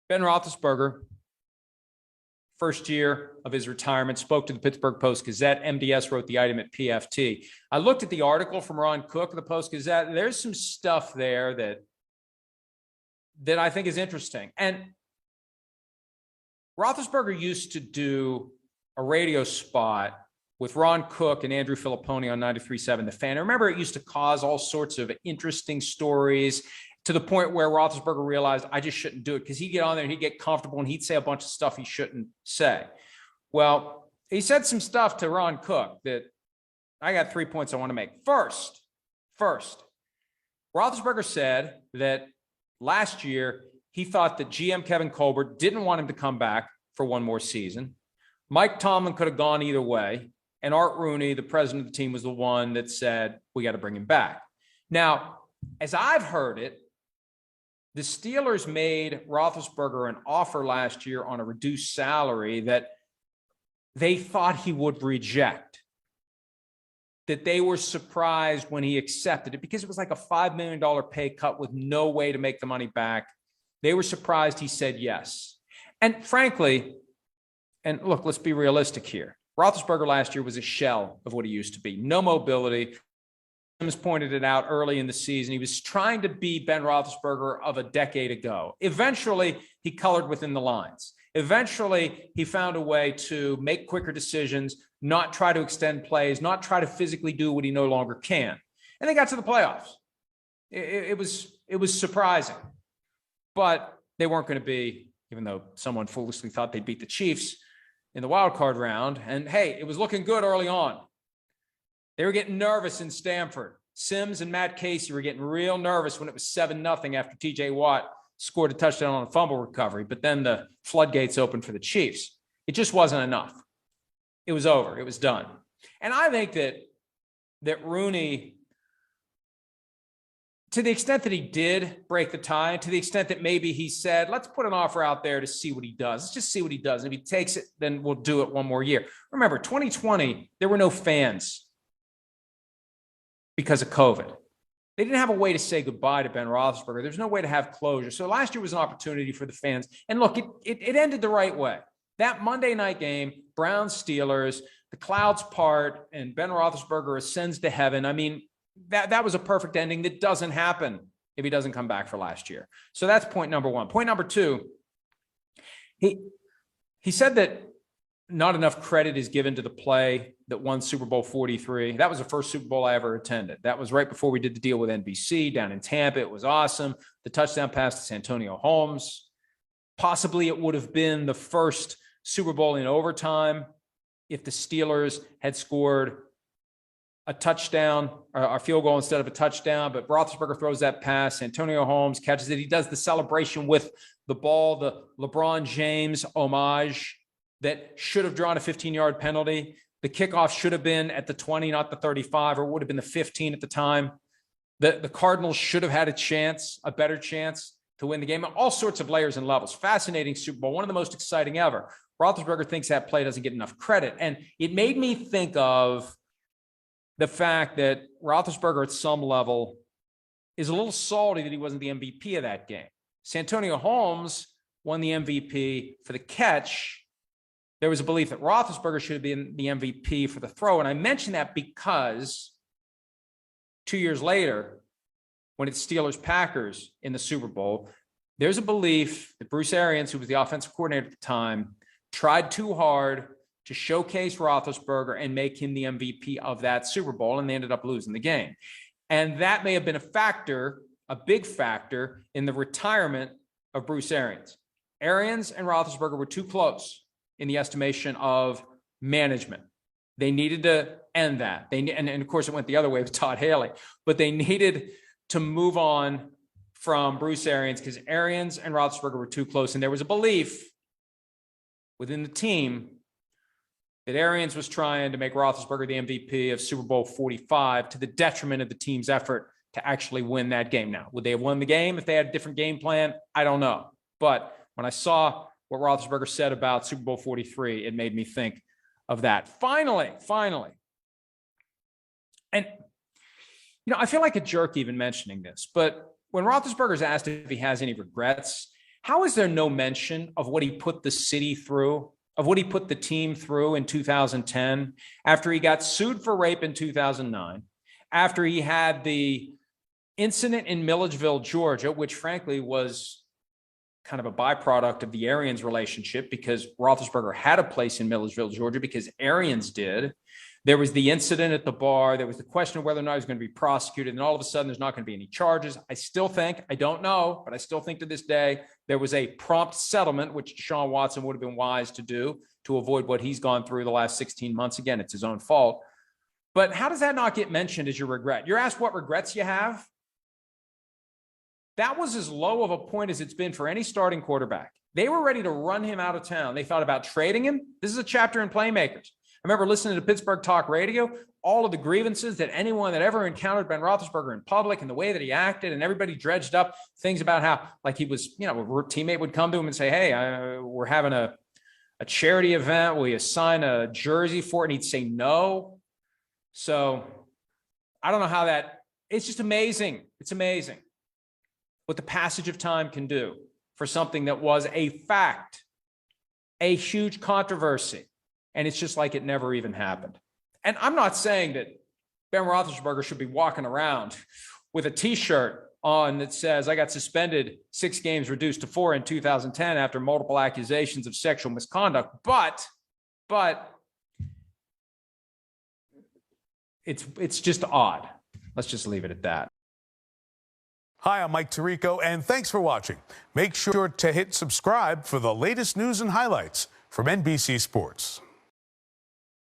Ben Roethlisberger, first year of his retirement, spoke to the Pittsburgh Post-Gazette. MDS wrote the item at PFT. I looked at the article from Ron Cook of the Post-Gazette. There's some stuff there that I think is interesting. And Roethlisberger used to do a radio spot with Ron Cook and Andrew Filipponi on 93.7 The Fan. I remember it used to cause all sorts of interesting stories to the point where Roethlisberger realized I just shouldn't do it because he'd get on there and he'd get comfortable and he'd say a bunch of stuff he shouldn't say. Well, he said some stuff to Ron Cook that I got 3 points I want to make. First, Roethlisberger said that last year he thought that GM Kevin Colbert didn't want him to come back for one more season. Mike Tomlin could have gone either way. And Art Rooney, the president of the team, was the one that said, we got to bring him back. Now, as I've heard it, the Steelers made Roethlisberger an offer last year on a reduced salary that they thought he would reject, that they were surprised when he accepted it because it was like a $5 million pay cut with no way to make the money back. They were surprised he said yes. And frankly, and look, let's be realistic here. Roethlisberger last year was a shell of what he used to be. No mobility. Sims pointed it out early in the season. He was trying to be Ben Roethlisberger of a decade ago. Eventually, he colored within the lines. Eventually, he found a way to make quicker decisions, not try to extend plays, not try to physically do what he no longer can. And they got to the playoffs. It was surprising. But they weren't going to be, even though someone foolishly thought they'd beat the Chiefs in the wild card round. And hey, it was looking good early on. They were getting nervous in Stanford. Sims and Matt Casey were getting real nervous when it was 7-0 after TJ Watt scored a touchdown on a fumble recovery. But then the floodgates opened for the Chiefs. It just wasn't enough. It was over. It was done. And I think that Rooney, to the extent that he did break the tie, to the extent that maybe he said, let's put an offer out there to see what he does. Let's just see what he does. If he takes it, then we'll do it one more year. Remember, 2020, there were no fans because of COVID. They didn't have a way to say goodbye to Ben Roethlisberger. There's no way to have closure. So last year was an opportunity for the fans. And look, it ended the right way. That Monday night game, Browns-Steelers, the clouds part, and Ben Roethlisberger ascends to heaven. I mean, that was a perfect ending that doesn't happen if he doesn't come back for last year. So that's point number one. Point number two, he said that not enough credit is given to the play that won Super Bowl 43. That was the first Super Bowl I ever attended. That was right before we did the deal with NBC down in Tampa. It was awesome. The touchdown pass to Santonio Holmes. Possibly it would have been the first Super Bowl in overtime if the Steelers had scored a touchdown or a field goal instead of a touchdown. But Roethlisberger throws that pass. Santonio Holmes catches it. He does the celebration with the ball, the LeBron James homage that should have drawn a 15-yard penalty. The kickoff should have been at the 20, not the 35, or would have been the 15 at the time. The Cardinals should have had a chance, a better chance to win the game. All sorts of layers and levels. Fascinating Super Bowl, one of the most exciting ever. Roethlisberger thinks that play doesn't get enough credit. And it made me think of the fact that Roethlisberger at some level is a little salty that he wasn't the MVP of that game. Santonio Holmes won the MVP for the catch. There was a belief that Roethlisberger should have been the MVP for the throw. And I mention that because 2 years later, when it's Steelers-Packers in the Super Bowl, there's a belief that Bruce Arians, who was the offensive coordinator at the time, tried too hard to showcase Roethlisberger and make him the MVP of that Super Bowl, and they ended up losing the game. And that may have been a factor, a big factor, in the retirement of Bruce Arians. Arians and Roethlisberger were too close in the estimation of management. They needed to end that. And of course, it went the other way with Todd Haley. But they needed to move on from Bruce Arians because Arians and Roethlisberger were too close. And there was a belief within the team that Arians was trying to make Roethlisberger the MVP of Super Bowl 45 to the detriment of the team's effort to actually win that game. Now, would they have won the game if they had a different game plan? I don't know. But when I saw what Roethlisberger said about Super Bowl 43, it made me think of that. Finally. And, I feel like a jerk even mentioning this, but when Roethlisberger's asked if he has any regrets, How is there no mention of what he put the city through, of what he put the team through in 2010, after he got sued for rape in 2009, after he had the incident in Milledgeville, Georgia, which frankly was kind of a byproduct of the Arians relationship, because Roethlisberger had a place in Milledgeville, Georgia, because Arians did. There was the incident at the bar. There was the question of whether or not he was going to be prosecuted. And all of a sudden, there's not going to be any charges. I still think, I don't know, but I still think to this day, there was a prompt settlement, which Deshaun Watson would have been wise to do to avoid what he's gone through the last 16 months. Again, it's his own fault. But how does that not get mentioned as your regret? You're asked what regrets you have. That was as low of a point as it's been for any starting quarterback. They were ready to run him out of town. They thought about trading him. This is a chapter in Playmakers. I remember listening to Pittsburgh Talk Radio, all of the grievances that anyone that ever encountered Ben Roethlisberger in public and the way that he acted, and everybody dredged up things about how, like, he was, a teammate would come to him and say, hey, we're having a charity event. Will you sign a jersey for it? And he'd say no. So I don't know how that, it's just amazing. It's amazing what the passage of time can do for something that was a fact, a huge controversy. And it's just like it never even happened. And I'm not saying that Ben Roethlisberger should be walking around with a T-shirt on that says, I got suspended 6 games, reduced to 4 in 2010 after multiple accusations of sexual misconduct. But it's just odd. Let's just leave it at that. Hi, I'm Mike Tirico, and thanks for watching. Make sure to hit subscribe for the latest news and highlights from NBC Sports.